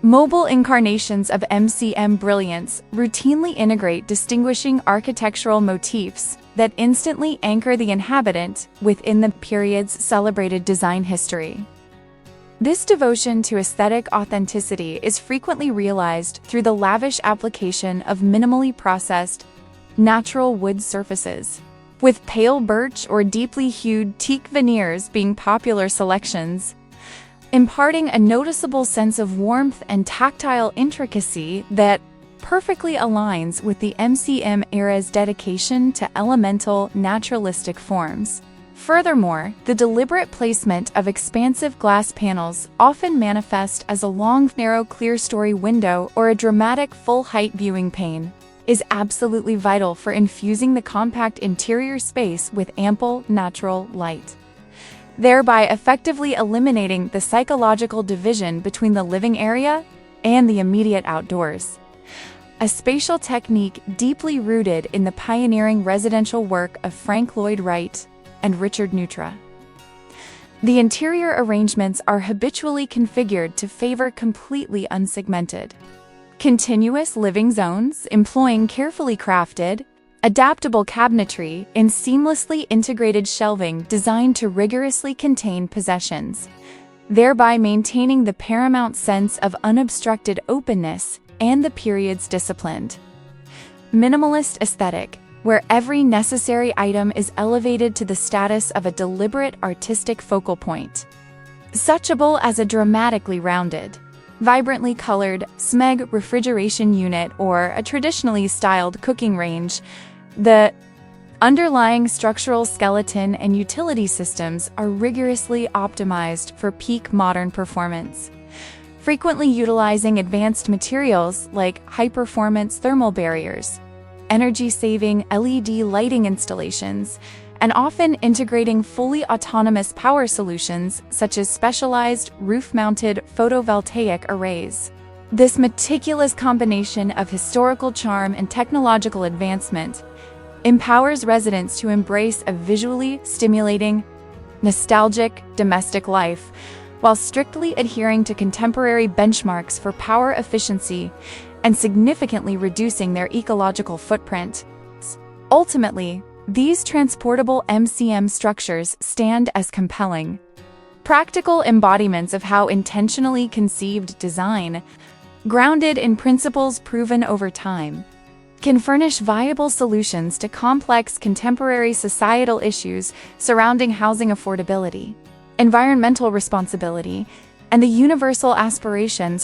Mobile incarnations of MCM brilliance routinely integrate distinguishing architectural motifs that instantly anchor the inhabitant within the period's celebrated design history. This devotion to aesthetic authenticity is frequently realized through the lavish application of minimally processed, natural wood surfaces, with pale birch or deeply hued teak veneers being popular selections, imparting a noticeable sense of warmth and tactile intricacy that perfectly aligns with the MCM era's dedication to elemental, naturalistic forms. Furthermore, the deliberate placement of expansive glass panels, often manifest as a long, narrow clerestory window or a dramatic full-height viewing pane, is absolutely vital for infusing the compact interior space with ample, natural light, thereby effectively eliminating the psychological division between the living area and the immediate outdoors. A spatial technique deeply rooted in the pioneering residential work of Frank Lloyd Wright and Richard Neutra. The interior arrangements are habitually configured to favor completely unsegmented, continuous living zones employing carefully crafted, adaptable cabinetry and seamlessly integrated shelving designed to rigorously contain possessions, thereby maintaining the paramount sense of unobstructed openness and the period's disciplined, minimalist aesthetic, where every necessary item is elevated to the status of a deliberate artistic focal point. Suchable as a dramatically rounded, vibrantly colored SMEG refrigeration unit or a traditionally styled cooking range, the underlying structural skeleton and utility systems are rigorously optimized for peak modern performance, frequently utilizing advanced materials like high-performance thermal barriers, energy-saving LED lighting installations, and often integrating fully autonomous power solutions such as specialized roof-mounted photovoltaic arrays. This meticulous combination of historical charm and technological advancement empowers residents to embrace a visually stimulating, nostalgic domestic life while strictly adhering to contemporary benchmarks for power efficiency and significantly reducing their ecological footprint. Ultimately, these transportable MCM structures stand as compelling, practical embodiments of how intentionally conceived design, grounded in principles proven over time, can furnish viable solutions to complex contemporary societal issues surrounding housing affordability, environmental responsibility, and the universal aspirations